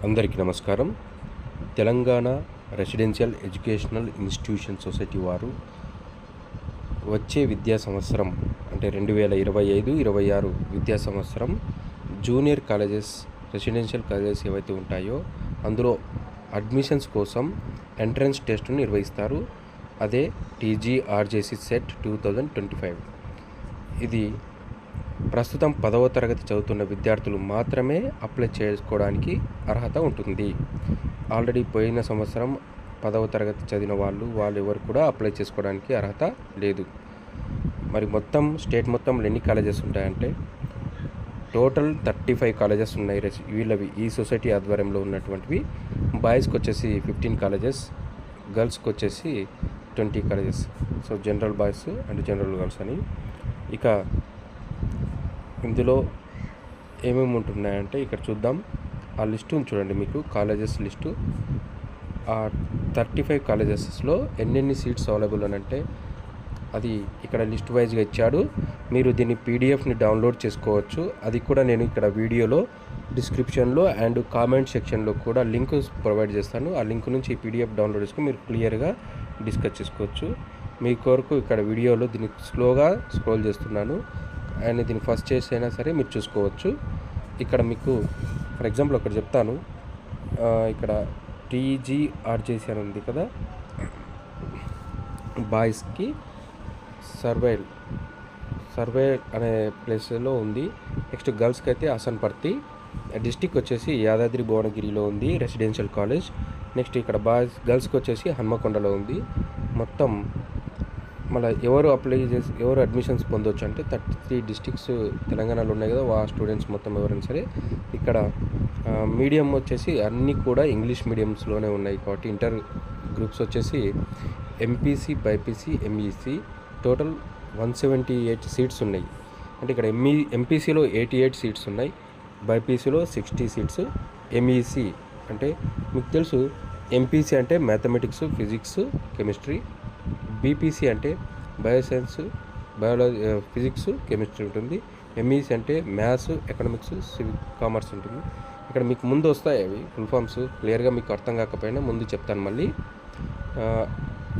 అందరికీ నమస్కారం. Telangana residential educational institution society వారు వచ్చే విద్యా సంవత్సరం అంటే 2025-26 విద్యా సంవత్సరం జూనియర్ కాలేజెస్, రెసిడెన్షియల్ కాలేజెస్ ఏవైతే ఉంటాయో అందులో అడ్మిషన్స్ కోసం ఎంట్రన్స్ టెస్ట్ను నిర్వహిస్తారు. అదే TGRJC సెట్ 2025. ఇది ప్రస్తుతం 10వ తరగతి చదువుతున్న విద్యార్థులు మాత్రమే అప్లై చేసుకోవడానికి అర్హత ఉంటుంది. ఆల్రెడీ పోయిన సంవత్సరం 10వ తరగతి చదివిన వాళ్ళు ఎవరు కూడా అప్లై చేసుకోవడానికి అర్హత లేదు. మరి మొత్తం స్టేట్ మొత్తంలో ఎన్ని కాలేజెస్ ఉంటాయంటే టోటల్ 35 కాలేజెస్ ఉన్నాయి. వీళ్ళవి ఈ సొసైటీ ఆధ్వర్యంలో ఉన్నటువంటివి. బాయ్స్కి వచ్చేసి 15 కాలేజెస్, గర్ల్స్కి వచ్చేసి 20 colleges. So general boys and general girls అని. ఇక ఇందులో ఏమేమి ఉంటున్నాయంటే ఇక్కడ చూద్దాం. ఆ లిస్టును చూడండి. మీకు కాలేజెస్ లిస్టు ఆ 35 కాలేజెస్లో ఎన్నెన్ని సీట్స్ అవైలబుల్ అని అంటే అది ఇక్కడ లిస్ట్ వైజ్గా ఇచ్చాడు. మీరు దీన్ని పీడిఎఫ్ని డౌన్లోడ్ చేసుకోవచ్చు. అది కూడా నేను ఇక్కడ వీడియోలో డిస్క్రిప్షన్లో అండ్ కామెంట్ సెక్షన్లో కూడా లింక్ ప్రొవైడ్ చేస్తాను. ఆ లింక్ నుంచి ఈ పీడిఎఫ్ డౌన్లోడ్ చేసుకుని మీరు క్లియర్గా డిస్కస్ చేసుకోవచ్చు. మీ కొరకు ఇక్కడ వీడియోలో దీన్ని స్లోగా స్క్రోల్ చేస్తున్నాను అండ్ దీన్ని ఫస్ట్ చేసి అయినా సరే మీరు చూసుకోవచ్చు. ఇక్కడ మీకు ఫర్ ఎగ్జాంపుల్ ఒకటి చెప్తాను. ఇక్కడ TGRJC అని ఉంది కదా, బాయ్స్కి సర్వే అనే ప్లేస్లో ఉంది. నెక్స్ట్ గర్ల్స్కి అయితే హసన్పర్తి, డిస్టిక్ వచ్చేసి యాదాద్రి భువనగిరిలో ఉంది రెసిడెన్షియల్ కాలేజ్. నెక్స్ట్ ఇక్కడ గర్ల్స్కి వచ్చేసి హన్మకొండలో ఉంది. మొత్తం మళ్ళీ ఎవరు అడ్మిషన్స్ పొందవచ్చు అంటే 33 డిస్టిక్స్ తెలంగాణలో ఉన్నాయి కదా, ఆ స్టూడెంట్స్ మొత్తం ఎవరైనా సరే. ఇక్కడ మీడియం వచ్చేసి అన్నీ కూడా ఇంగ్లీష్ మీడియంస్లోనే ఉన్నాయి కాబట్టి ఇంటర్ గ్రూప్స్ వచ్చేసి MPC, BIPC, MEC total 178 seats ఉన్నాయి. అంటే ఇక్కడ MPCలో 88 సీట్స్ ఉన్నాయి, BIPCలో 60 సీట్స్. MEC అంటే మీకు తెలుసు, MPC అంటే మ్యాథమెటిక్స్, ఫిజిక్స్, కెమిస్ట్రీ. BPC అంటే బయోసైన్స్, ఫిజిక్స్, కెమిస్ట్రీ ఉంటుంది. MEC అంటే మ్యాథ్స్, ఎకనామిక్స్, సివిక్, కామర్స్ ఉంటుంది. ఇక్కడ మీకు ముందు వస్తాయి అవి ఫుల్ ఫామ్స్. క్లియర్గా మీకు అర్థం కాకపోయినా ముందు చెప్తాను మళ్ళీ.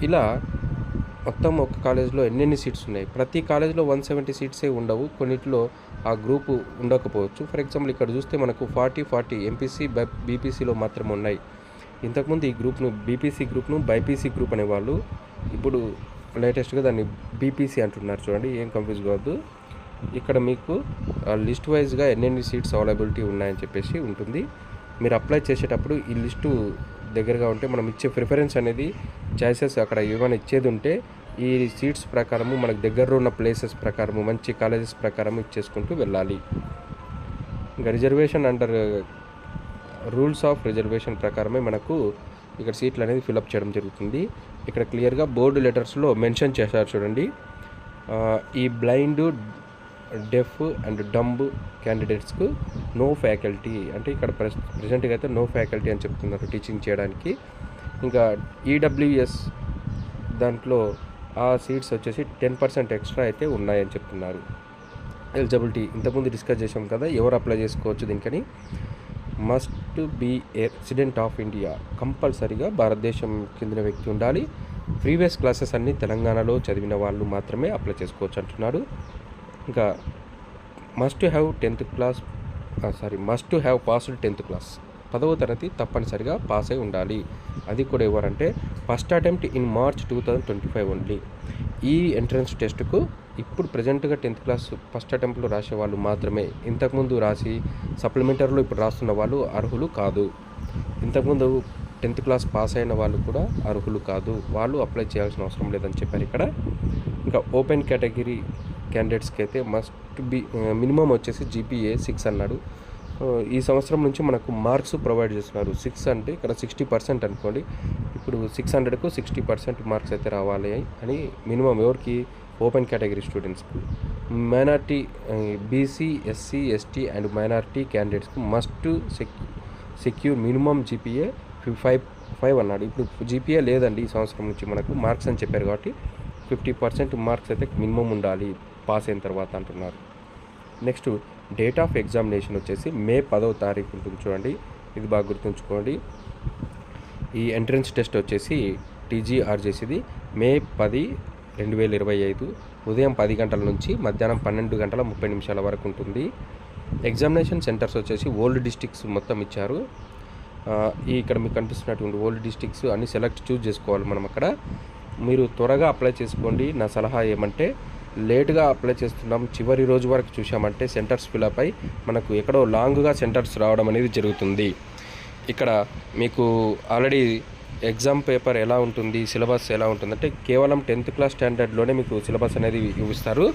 ఇలా మొత్తం ఒక కాలేజ్లో ఎన్నెన్ని సీట్స్ ఉన్నాయి. ప్రతి కాలేజ్లో 170 సీట్సే ఉండవు, కొన్నిటిలో ఆ గ్రూపు ఉండకపోవచ్చు. ఫర్ ఎగ్జాంపుల్ ఇక్కడ చూస్తే మనకు 40 MPC, BPCలో మాత్రమే ఉన్నాయి. ఇంతకుముందు ఈ గ్రూప్ను BPC గ్రూప్ను BIPC గ్రూప్ అనేవాళ్ళు, ఇప్పుడు లేటెస్ట్గా దాన్ని BPC అంటున్నారు. చూడండి, ఏం కన్ఫ్యూజ్ కావద్దు. ఇక్కడ మీకు లిస్ట్ వైజ్గా ఎన్నెన్ని సీట్స్ అవైలబిలిటీ ఉన్నాయని చెప్పేసి ఉంటుంది. మీరు అప్లై చేసేటప్పుడు ఈ లిస్టు దగ్గరగా ఉంటే మనం ఇచ్చే ప్రిఫరెన్స్ అనేది చాయిసెస్ అక్కడ ఏమైనా ఇచ్చేది ఉంటే ఈ సీట్స్ ప్రకారము మనకు దగ్గరలో ఉన్న ప్లేసెస్ ప్రకారము మంచి కాలేజెస్ ప్రకారం ఇచ్చేసుకుంటూ వెళ్ళాలి. ఇంకా reservation under rules of reservation ప్రకారమే మనకు ఇక్కడ సీట్లు అనేది ఫిలప్ చేయడం జరుగుతుంది. ఇక్కడ క్లియర్గా బోర్డు లెటర్స్లో మెన్షన్ చేశారు చూడండి. ఈ బ్లైండ్, డెఫ్ అండ్ డంబ్ క్యాండిడేట్స్కు నో ఫ్యాకల్టీ అంటే ఇక్కడ ప్రజెంట్గా అయితే నో ఫ్యాకల్టీ అని చెప్తున్నారు టీచింగ్ చేయడానికి. ఇంకా EWS దాంట్లో ఆ సీట్స్ వచ్చేసి 10% ఎక్స్ట్రా అయితే ఉన్నాయని చెప్తున్నారు. ఎలిజిబిలిటీ ఇంతకుముందు డిస్కస్ చేసాం కదా, ఎవరు అప్లై చేసుకోవచ్చు దీనికని. Must be a resident of India, కంపల్సరీగా భారతదేశం చెందిన వ్యక్తి ఉండాలి. ప్రీవియస్ క్లాసెస్ అన్నీ తెలంగాణలో చదివిన వాళ్ళు మాత్రమే అప్లై చేసుకోవచ్చు అంటున్నాడు. ఇంకా must have passed 10th class, 10వ తరగతి తప్పనిసరిగా పాస్ అయి ఉండాలి. అది కూడా ఎవరంటే first attempt in March 2025 only. ఈ ఎంట్రన్స్ టెస్ట్కు ఇప్పుడు ప్రజెంట్గా 10th క్లాస్ ఫస్ట్ అటెంప్ట్లో రాసే వాళ్ళు మాత్రమే, ఇంతకుముందు రాసి సప్లిమెంటరీలో ఇప్పుడు రాస్తున్న వాళ్ళు అర్హులు కాదు. ఇంతకుముందు 10th క్లాస్ పాస్ అయిన వాళ్ళు కూడా అర్హులు కాదు, వాళ్ళు అప్లై చేయాల్సిన అవసరం లేదని చెప్పారు ఇక్కడ. ఇంకా ఓపెన్ కేటగిరీ క్యాండిడేట్స్కి అయితే మస్ట్ బి మినిమం వచ్చేసి GPA 6 అన్నాడు. ఈ సంవత్సరం నుంచి మనకు మార్క్స్ ప్రొవైడ్ చేస్తున్నారు. 6 అంటే ఇక్కడ 60% అనుకోండి. ఇప్పుడు 600కు 60% మార్క్స్ అయితే రావాలి అని మినిమం ఎవరికి, ఓపెన్ కేటగిరీ స్టూడెంట్స్కి. Minority BC, SC, ST and minority క్యాండిడేట్స్కి మస్ట్ సెక్యూర్ మినిమం GPA 5 అన్నాడు. ఇప్పుడు GPA లేదండి ఈ సంవత్సరం నుంచి, మనకు మార్క్స్ అని చెప్పారు కాబట్టి 50% మార్క్స్ అయితే మినిమం ఉండాలి పాస్ అయిన తర్వాత అంటున్నారు. నెక్స్ట్ డేట్ ఆఫ్ ఎగ్జామినేషన్ వచ్చేసి మే 10వ తారీఖు ఉంటుంది చూడండి. ఇది బాగా గుర్తుంచుకోండి. ఈ ఎంట్రన్స్ టెస్ట్ వచ్చేసి TGRJCది మే 10, 2025 ఉదయం 10 గంటల నుంచి మధ్యాహ్నం 12:30 వరకు ఉంటుంది. ఎగ్జామినేషన్ సెంటర్స్ వచ్చేసి ఓల్డ్ డిస్ట్రిక్ట్స్ మొత్తం ఇచ్చారు. ఇక్కడ మీకు కనిపిస్తున్నటువంటి ఓల్డ్ డిస్ట్రిక్ట్స్ అన్ని చూస్ చేసుకోవాలి మనం అక్కడ. మీరు త్వరగా అప్లై చేసుకోండి. నా సలహా ఏమంటే లేట్గా అప్లై చేస్తున్నాం, చివరి రోజు వరకు చూసామంటే సెంటర్స్ ఫిలప్ అయి మనకు ఎక్కడో లాంగ్గా సెంటర్స్ రావడం అనేది జరుగుతుంది. ఇక్కడ మీకు ఆల్రెడీ ఎగ్జామ్ పేపర్ ఎలా ఉంటుంది, సిలబస్ ఎలా ఉంటుందంటే కేవలం 10th క్లాస్ స్టాండర్డ్లోనే మీకు సిలబస్ అనేది ఇస్తారు.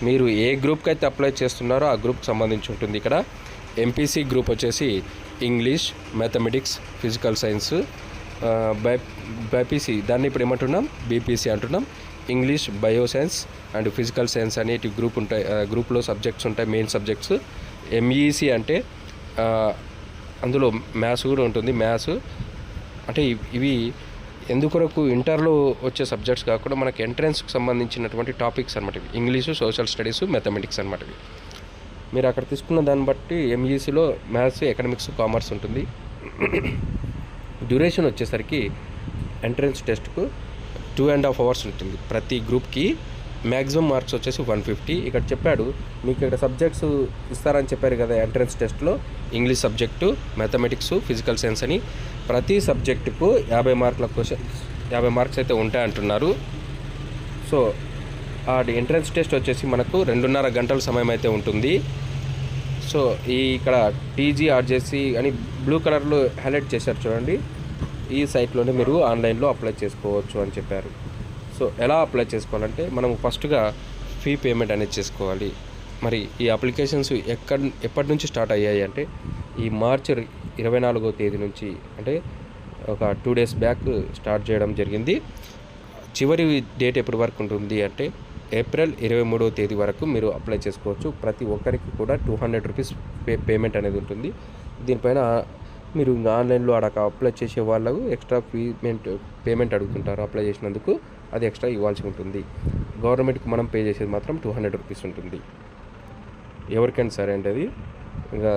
మీరు ఏ గ్రూప్కి అయితే అప్లై చేస్తున్నారో ఆ గ్రూప్కి సంబంధించి ఉంటుంది. ఇక్కడ ఎంపీసీ గ్రూప్ వచ్చేసి English, mathematics, physical science, BiPC దాన్ని ఇప్పుడు ఏమంటున్నాం బీపీసీ అంటున్నాం. English, bio science and physical science అనేటి గ్రూప్ ఉంటాయి. గ్రూప్లో సబ్జెక్ట్స్ ఉంటాయి, మెయిన్ సబ్జెక్ట్స్. ఎంఈసీ అంటే అందులో మ్యాథ్స్ కూడా ఉంటుంది. మ్యాథ్స్ అంటే ఇవి ఎందుకొరకు ఇంటర్లో వచ్చే సబ్జెక్ట్స్ కాకుండా మనకి ఎంట్రన్స్కి సంబంధించినటువంటి టాపిక్స్ అనమాట. ఇవి ఇంగ్లీషు, సోషల్ స్టడీస్, మ్యాథమెటిక్స్ అనమాట. ఇవి మీరు అక్కడ తీసుకున్న దాన్ని బట్టి ఎంఈసీలో మ్యాథ్స్, ఎకనామిక్స్, కామర్స్ ఉంటుంది. డ్యూరేషన్ వచ్చేసరికి ఎంట్రన్స్ టెస్ట్కు 2.5 hours ఉంటుంది ప్రతి గ్రూప్కి. మ్యాక్సిమం మార్క్స్ వచ్చేసి 150. ఇక్కడ చెప్పాడు మీకు ఇక్కడ సబ్జెక్ట్స్ ఇస్తారని చెప్పారు కదా ఎంట్రన్స్ టెస్ట్లో. English subject, mathematics, physical science అని ప్రతి సబ్జెక్టుకు 50 మార్కుల క్వశ్చన్ 50 మార్క్స్ అయితే ఉంటాయంటున్నారు. సో ఆ ఎంట్రన్స్ టెస్ట్ వచ్చేసి మనకు 2.5 గంటల సమయం అయితే ఉంటుంది. సో ఇక్కడ TGRJC అని బ్లూ కలర్లో హైలైట్ చేశారు చూడండి. ఈ సైట్లోనే మీరు ఆన్లైన్లో అప్లై చేసుకోవచ్చు అని చెప్పారు. సో ఎలా అప్లై చేసుకోవాలంటే మనం ఫస్ట్గా ఫీ పేమెంట్ అనేది చేసుకోవాలి. మరి ఈ అప్లికేషన్స్ ఎప్పటి నుంచి స్టార్ట్ అయ్యాయి అంటే ఈ మార్చి 24వ తేదీ నుంచి, అంటే ఒక 2 days బ్యాక్ స్టార్ట్ చేయడం జరిగింది. చివరి డేట్ ఎప్పటి వరకు ఉంటుంది అంటే ఏప్రిల్ 23వ తేదీ వరకు మీరు అప్లై చేసుకోవచ్చు. ప్రతి ఒక్కరికి కూడా 200 రూపీస్ పేమెంట్ అనేది ఉంటుంది. దీనిపైన మీరు ఇంకా ఆన్లైన్లో అక్కడ అప్లై చేసే వాళ్ళకు ఎక్స్ట్రా పేమెంట్ అడుగుతుంటారు. అప్లై చేసినందుకు అది ఎక్స్ట్రా ఇవ్వాల్సి ఉంటుంది. గవర్నమెంట్కి మనం పే చేసేది మాత్రం 200 రూపీస్ ఉంటుంది. ఎవరికైనా సరే అంటే అది ఇంకా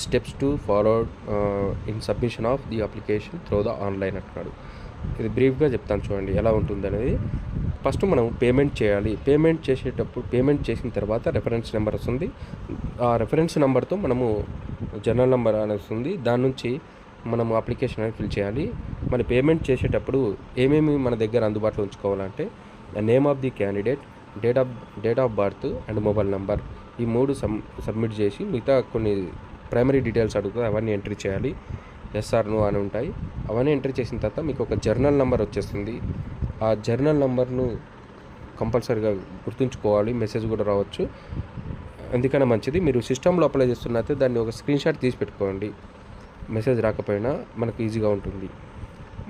steps to followed in submission of the application through the online అంటున్నాడు. ఇది బ్రీఫ్గా చెప్తాను చూడండి ఎలా ఉంటుంది అనేది. ఫస్ట్ మనం పేమెంట్ చేయాలి. పేమెంట్ చేసిన తర్వాత రెఫరెన్స్ నెంబర్ వస్తుంది. ఆ రెఫరెన్స్ నెంబర్తో మనము జనరల్ నెంబర్ అనేది వస్తుంది. దాని నుంచి మనము అప్లికేషన్ అనేది ఫిల్ చేయాలి. మరి పేమెంట్ చేసేటప్పుడు ఏమేమి మన దగ్గర అందుబాటులో ఉంచుకోవాలంటే name of the candidate, date of birth and mobile number, ఈ 3 సబ్మిట్ చేసి మిగతా కొన్ని ప్రైమరీ డీటెయిల్స్ అడుగుతుంది అవన్నీ ఎంట్రీ చేయాలి. ఎస్ ఆర్ నో అని ఉంటాయి. అవన్నీ ఎంట్రీ చేసిన తర్వాత మీకు ఒక జర్నల్ నెంబర్ వచ్చేస్తుంది. ఆ జర్నల్ నెంబర్ను కంపల్సరీగా గుర్తుంచుకోవాలి. మెసేజ్ కూడా రావచ్చు. ఎందుకన్నా మంచిది మీరు సిస్టంలో అప్లై చేస్తున్నట్టే దాన్ని ఒక స్క్రీన్షాట్ తీసి పెట్టుకోండి. మెసేజ్ రాకపోయినా మనకు ఈజీగా ఉంటుంది.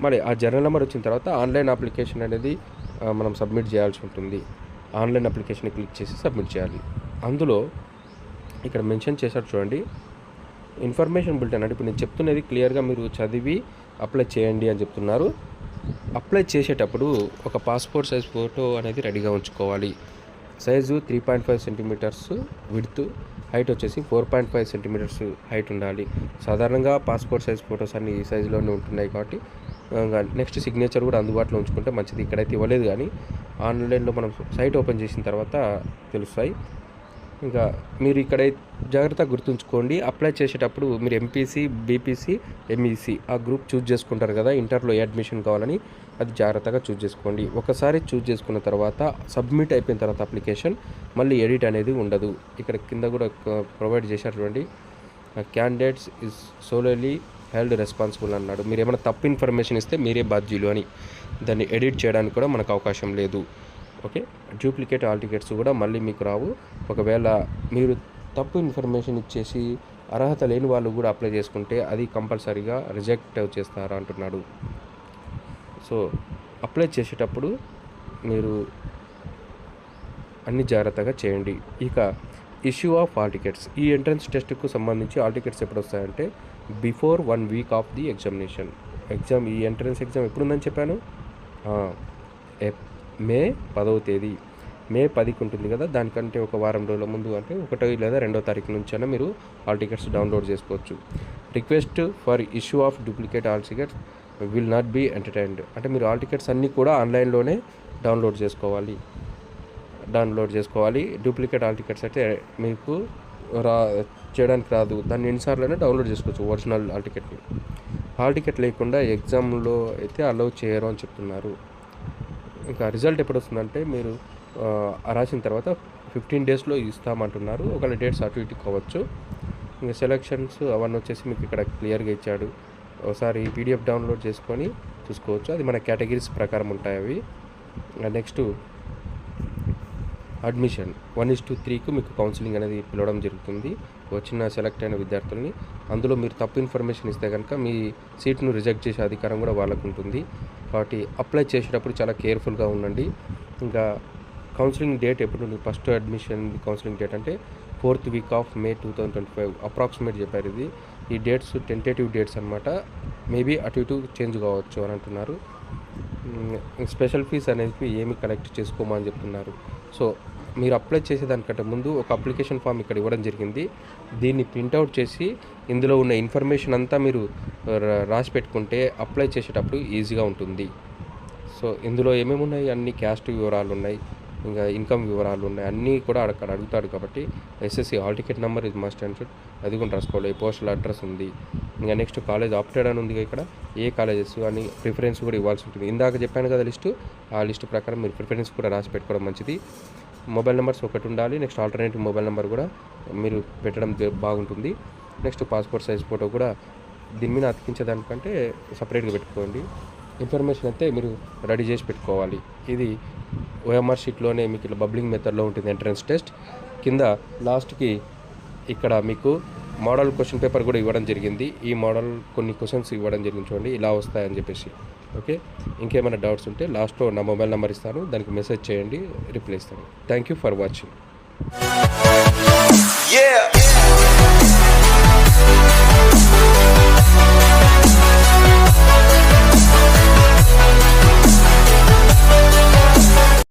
మరి ఆ జర్నల్ నెంబర్ వచ్చిన తర్వాత ఆన్లైన్ అప్లికేషన్ అనేది మనం సబ్మిట్ చేయాల్సి ఉంటుంది. ఆన్లైన్ అప్లికేషన్ క్లిక్ చేసి సబ్మిట్ చేయాలి. అందులో ఇక్కడ మెన్షన్ చేశారు చూడండి, ఇన్ఫర్మేషన్ బులెటిన్ అంటే ఇప్పుడు నేను చెప్తున్నది క్లియర్గా మీరు చదివి అప్లై చేయండి అని చెప్తున్నారు. అప్లై చేసేటప్పుడు ఒక పాస్పోర్ట్ సైజ్ ఫోటో అనేది రెడీగా ఉంచుకోవాలి. సైజు 3.5 సెంటీమీటర్స్ విడ్త్, హైట్ వచ్చేసి 4.5 సెంటీమీటర్స్ హైట్ ఉండాలి. సాధారణంగా పాస్పోర్ట్ సైజ్ ఫొటోస్ అన్ని ఈ సైజులోనే ఉంటున్నాయి కాబట్టి నెక్స్ట్ సిగ్నేచర్ కూడా అందుబాటులో ఉంచుకుంటే మంచిది. ఇక్కడైతే ఇవ్వలేదు కానీ ఆన్లైన్లో మనం సైట్ ఓపెన్ చేసిన తర్వాత తెలుస్తాయి. ఇంకా మీరు ఇక్కడ జాగ్రత్తగా గుర్తుంచుకోండి. అప్లై చేసేటప్పుడు మీరు ఎంపీసీ, బీపీసీ, ఎంఈసీ ఆ గ్రూప్ చూజ్ చేసుకుంటారు కదా ఇంటర్లో అడ్మిషన్ కావాలని, అది జాగ్రత్తగా చూజ్ చేసుకోండి. ఒకసారి చూజ్ చేసుకున్న తర్వాత సబ్మిట్ అయిపోయిన తర్వాత అప్లికేషన్ మళ్ళీ ఎడిట్ అనేది ఉండదు. ఇక్కడ కింద కూడా ప్రొవైడ్ చేశారు చూడండి, candidates is solely held responsible అన్నాడు. మీరు ఏమైనా తప్పు ఇన్ఫర్మేషన్ ఇస్తే మీరే బాధ్యులు అని. దాన్ని ఎడిట్ చేయడానికి కూడా మనకు అవకాశం లేదు. ఓకే, డూప్లికేట్ హాల్ టికెట్స్ కూడా మళ్ళీ మీకు రావు. ఒకవేళ మీరు తప్పు ఇన్ఫర్మేషన్ ఇచ్చేసి అర్హత లేని వాళ్ళు కూడా అప్లై చేసుకుంటే అది కంపల్సరీగా రిజెక్ట్ చేస్తారా అంటున్నాడు. సో అప్లై చేసేటప్పుడు మీరు అన్ని జాగ్రత్తగా చేయండి. ఇక ఇష్యూ ఆఫ్ హాల్ టికెట్స్, ఈ ఎంట్రన్స్ టెస్ట్కు సంబంధించి హాల్ టికెట్స్ ఎప్పుడు వస్తాయంటే before 1 week of the examination. ఈ ఎంట్రన్స్ ఎగ్జామ్ ఎప్పుడు ఉందని చెప్పాను, మే 10వ తేదీ. మే 10కి ఉంటుంది కదా, దానికంటే ఒక వారం రోజుల ముందు అంటే 1 లేదా 2వ తారీఖు నుంచైనా మీరు హాల్ టికెట్స్ డౌన్లోడ్ చేసుకోవచ్చు. Request for issue of duplicate hall tickets will not be entertained. అంటే మీరు హాల్ టికెట్స్ అన్నీ కూడా ఆన్లైన్లోనే డౌన్లోడ్ చేసుకోవాలి. డూప్లికేట్ హాల్ టికెట్స్ అయితే మీకు చేయడానికి రాదు. దాన్ని ఎన్నిసార్లైనా డౌన్లోడ్ చేసుకోవచ్చు ఒరిజినల్ హాల్ టికెట్ని. హాల్ టికెట్ లేకుండా ఎగ్జామ్లో అయితే అలౌ చేయరు అని చెప్తున్నారు. ఇంకా రిజల్ట్ ఎప్పుడు వస్తుందంటే మీరు రాసిన తర్వాత 15 డేస్లో ఇస్తామంటున్నారు. ఒకవేళ డేట్స్ అటు ఇటు కావచ్చు. ఇంకా సెలక్షన్స్ అవన్నీ వచ్చేసి మీకు ఇక్కడ క్లియర్గా ఇచ్చాడు. ఒకసారి పీడిఎఫ్ డౌన్లోడ్ చేసుకొని చూసుకోవచ్చు. అది మన కేటగిరీస్ ప్రకారం ఉంటాయి అవి. నెక్స్ట్ అడ్మిషన్ 1:3కు మీకు కౌన్సిలింగ్ అనేది పిలవడం జరుగుతుంది వచ్చిన సెలెక్ట్ అయిన విద్యార్థులని. అందులో మీరు తప్పు ఇన్ఫర్మేషన్ ఇస్తే కనుక మీ సీట్ను రిజెక్ట్ చేసే అధికారం కూడా వాళ్ళకు ఉంటుంది. కాబట్టి అప్లై చేసేటప్పుడు చాలా కేర్ఫుల్గా ఉండండి. ఇంకా కౌన్సిలింగ్ డేట్ ఎప్పుడు ఉంటుంది? ఫస్ట్ అడ్మిషన్ కౌన్సిలింగ్ డేట్ అంటే 4th week of May 2025 approximate చెప్పారు. ఈ డేట్స్ టెంటేటివ్ డేట్స్ అనమాట. మేబీ అటు ఇటు చేంజ్ కావచ్చు అని అంటున్నారు. స్పెషల్ ఫీజ్ అనేది ఏమి కలెక్ట్ చేసుకోమని చెప్తున్నారు. సో మీరు అప్లై చేసేదానికంటే ముందు ఒక అప్లికేషన్ ఫామ్ ఇక్కడ ఇవ్వడం జరిగింది. దీన్ని ప్రింట్అవుట్ చేసి ఇందులో ఉన్న ఇన్ఫర్మేషన్ అంతా మీరు రాసి పెట్టుకుంటే అప్లై చేసేటప్పుడు ఈజీగా ఉంటుంది. సో ఇందులో ఏమేమి ఉన్నాయి? అన్ని క్యాస్ట్ వివరాలు ఉన్నాయి, ఇంకా ఇన్కమ్ వివరాలు ఉన్నాయి, అన్నీ కూడా అక్కడ అడుగుతాడు. కాబట్టి ఎస్ఎస్సి హాల్ టికెట్ నెంబర్ ఇది మస్ట్ అండ్ షుడ్, అది కూడా రాసుకోవాలి. పోస్టల్ అడ్రస్ ఉంది. ఇంకా నెక్స్ట్ కాలేజ్ ఆప్టెడ్ అని ఉంది ఇక్కడ, ఏ కాలేజెస్ అని ప్రిఫరెన్స్ కూడా ఇవ్వాల్సి ఉంటుంది. ఇందాక చెప్పాను కదా లిస్టు, ఆ లిస్టు ప్రకారం మీరు ప్రిఫరెన్స్ కూడా రాసి పెట్టుకోవడం మంచిది. మొబైల్ నెంబర్స్ ఒకటి ఉండాలి. నెక్స్ట్ ఆల్టర్నేటివ్ మొబైల్ నెంబర్ కూడా మీరు పెట్టడం బాగుంటుంది. నెక్స్ట్ పాస్పోర్ట్ సైజ్ ఫోటో కూడా దీని మీద అతికించేదానికంటే సపరేట్గా పెట్టుకోండి. ఇన్ఫర్మేషన్ అయితే మీరు రెడీ చేసి పెట్టుకోవాలి. ఇది ఓఎంఆర్ షీట్లోనే మీకు ఇట్లా బబ్లింగ్ మెథడ్లో ఉంటుంది ఎంట్రన్స్ టెస్ట్. కింద లాస్ట్కి ఇక్కడ మీకు మోడల్ క్వశ్చన్ పేపర్ కూడా ఇవ్వడం జరిగింది. ఈ మోడల్ కొన్ని క్వశ్చన్స్ ఇవ్వడం జరిగింది చూడండి, ఇలా వస్తాయని చెప్పేసి. ఓకే, ఇంకేమైనా డౌట్స్ ఉంటే లాస్ట్లో నా మొబైల్ నెంబర్ ఇస్తాను, దానికి మెసేజ్ చేయండి, రిప్లై ఇస్తాను. Thank you for watching.